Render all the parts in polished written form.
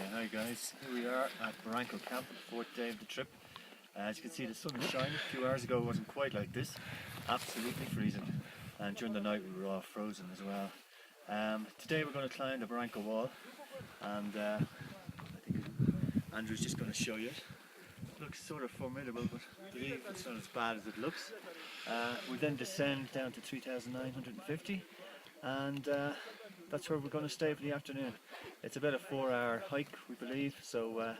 Okay, hi guys. Here we are at Barranco Camp, the fourth day of the trip. As you can see, the sun is shining. A few hours ago it wasn't quite like this. Absolutely freezing. And during the night we were all frozen as well. Today we're going to climb the Barranco wall, and I think Andrew's just going to show you it. It looks sort of formidable, but I believe it's not as bad as it looks. We then descend down to 3,950, and that's where we're going to stay for the afternoon. It's about a 4-hour hike, we believe, so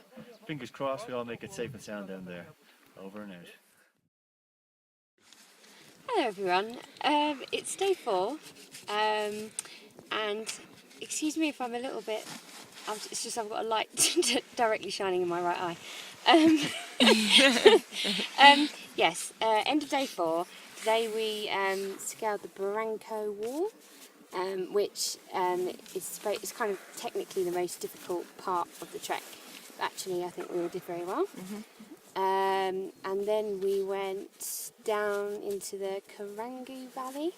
fingers crossed we all make it safe and sound down there. Over and out. Hello everyone, it's day 4, and excuse me if I'm a little bit, it's just I've got a light directly shining in my right eye. Yes, end of day 4. Today we scaled the Barranco wall, which is kind of technically the most difficult part of the trek. But actually I think we all did very well. And then we went down into the Karangu Valley,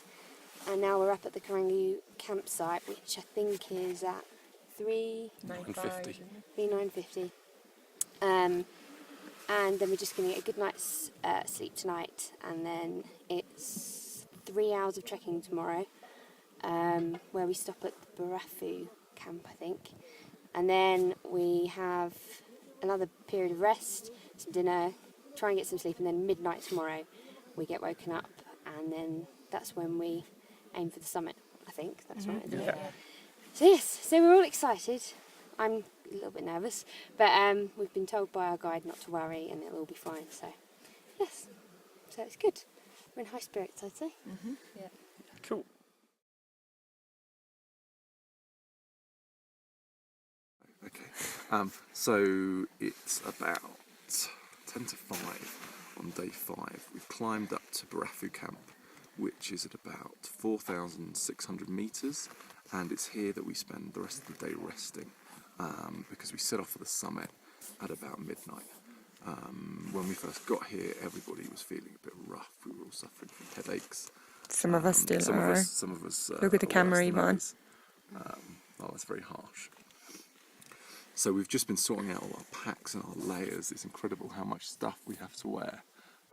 and now we're up at the Karangu campsite, which I think is at 3,950. And then we're just going to get a good night's sleep tonight, and then it's 3 hours of trekking tomorrow, where we stop at the Barafu camp, I think, and then we have another period of rest, some dinner, try and get some sleep, and then midnight tomorrow we get woken up, and then that's when we aim for the summit. I think that's right, isn't it? So yes, so we're all excited. I'm a little bit nervous, but we've been told by our guide not to worry and it'll all be fine, so yes, so it's good. We're in high spirits, I'd say. Yeah. Cool. Okay, so it's about 10 to 5 on day 5. We've climbed up to Barafu camp, which is at about 4,600 metres, and it's here that we spend the rest of the day resting, because we set off for the summit at about midnight. When we first got here, everybody was feeling a bit rough. We were all suffering from headaches. Some of us still are. Some of us look at the camera, Iman. Oh, that's very harsh. So we've just been sorting out all our packs and our layers. It's incredible how much stuff we have to wear.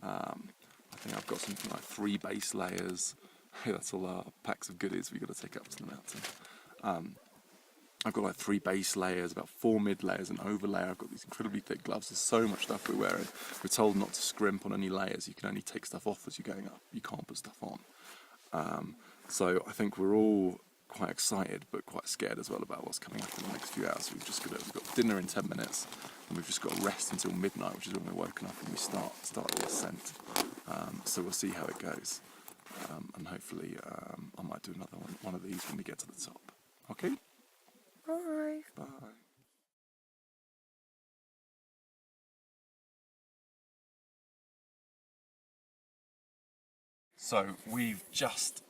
I think I've got something like 3 base layers. That's all our packs of goodies we've got to take up to the mountain. I've got like 3 base layers, about 4 mid layers, an overlay. I've got these incredibly thick gloves. There's so much stuff we're wearing. We're told not to scrimp on any layers. You can only take stuff off as you're going up. You can't put stuff on. So I think we're all quite excited but quite scared as well about what's coming up in the next few hours. We've got dinner in 10 minutes, and we've just got to rest until midnight, which is when we're woken up and we start the ascent. So we'll see how it goes, and hopefully I might do another one of these when we get to the top. Okay? Bye. Bye. So we've just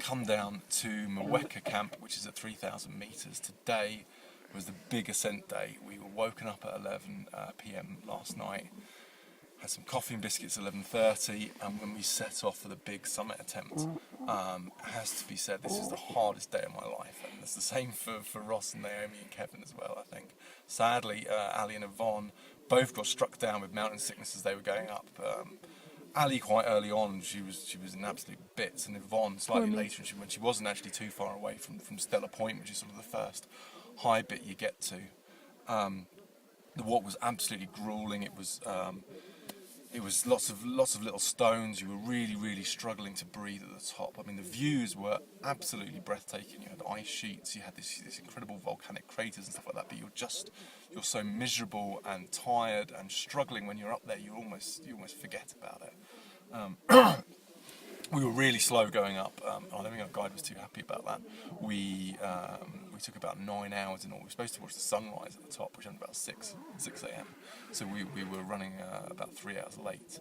come down to Mweka camp, which is at 3,000 metres. Today was the big ascent day. We were woken up at 11 p.m. last night, had some coffee and biscuits at 11:30, and when we set off for the big summit attempt, it has to be said this is the hardest day of my life, and it's the same for Ross and Naomi and Kevin as well, I think. Sadly, Ali and Yvonne both got struck down with mountain sickness as they were going up. Ali quite early on, she was in absolute bits, and Yvonne slightly later, when she wasn't actually too far away from Stella Point, which is sort of the first high bit you get to. The walk was absolutely grueling. It was lots of little stones. You were really struggling to breathe at the top. I mean, the views were absolutely breathtaking. You had ice sheets, you had this incredible volcanic craters and stuff like that, but you're so miserable and tired and struggling when you're up there. You almost forget about it. We were really slow going up. I don't think our guide was too happy about that. We took about 9 hours in all. We were supposed to watch the sunrise at the top, which was about 6 a.m. So we were running about 3 hours late.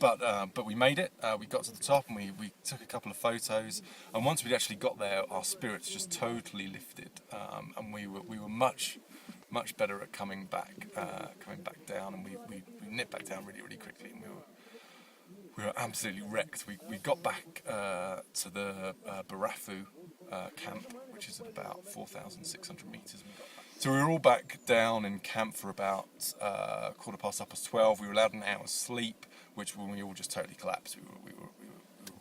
But we made it. We got to the top and we took a couple of photos. And once we actually got there, our spirits just totally lifted. And we were much better at coming back down. And we nipped back down really quickly. And we were absolutely wrecked. We got back to the Barafu camp, which is at about 4,600 metres. We got back So we were all back down in camp for about 12:15. We were allowed an hour's sleep, which when we all just totally collapsed. We were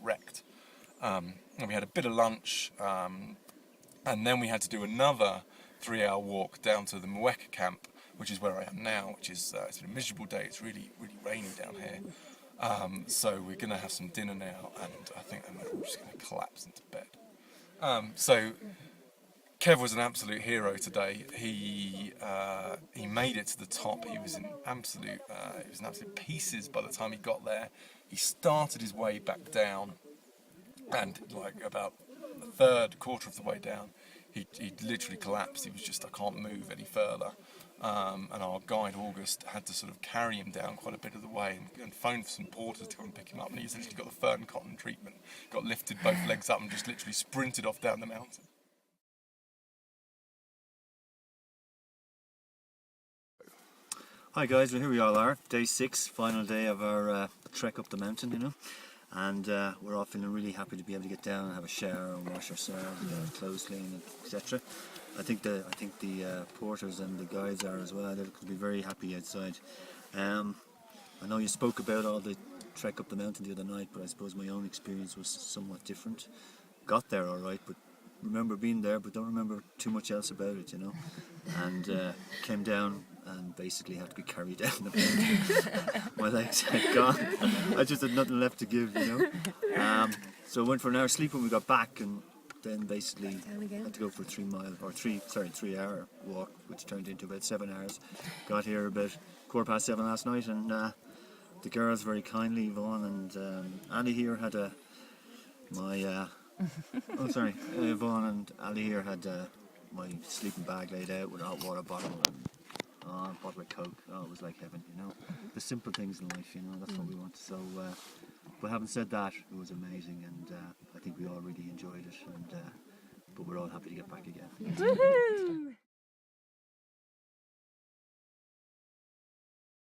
wrecked. And we had a bit of lunch, and then we had to do another 3-hour walk down to the Mweka camp, which is where I am now, which is it's been a miserable day. It's really rainy down here. So we're going to have some dinner now, and I think then we're all just going to collapse into bed. So Kev was an absolute hero today. He made it to the top. He was in absolute pieces by the time he got there. He started his way back down, and like about a quarter of the way down, he literally collapsed. He was just, I can't move any further. And our guide August had to sort of carry him down quite a bit of the way and phone for some porters to come and pick him up. And he essentially got the fern cotton treatment, got lifted both legs up and just literally sprinted off down the mountain. Hi guys, well here we all are, day 6, final day of our trek up the mountain, you know, and we're all feeling really happy to be able to get down and have a shower and wash ourselves, get our clothes clean, etc. I think the porters and the guides are as well. They'll be very happy outside. I know you spoke about all the trek up the mountain the other night, but I suppose my own experience was somewhat different. Got there all right, but remember being there, but don't remember too much else about it, you know. And came down and basically had to be carried down the mountain. My legs had gone. I just had nothing left to give, you know. So I went for an hour's sleep when we got back, and then basically had to go for a 3-hour walk, which turned into about 7 hours. Got here about 7:15 last night, and the girls very kindly, Yvonne and Annie here had Yvonne and Ali here had my sleeping bag laid out with a hot water bottle and a bottle of Coke. Oh, it was like heaven, you know. The simple things in life, you know, that's what we want. So, but having said that, it was amazing, and I think we all really enjoyed it, and but we're all happy to get back again. Woohoo!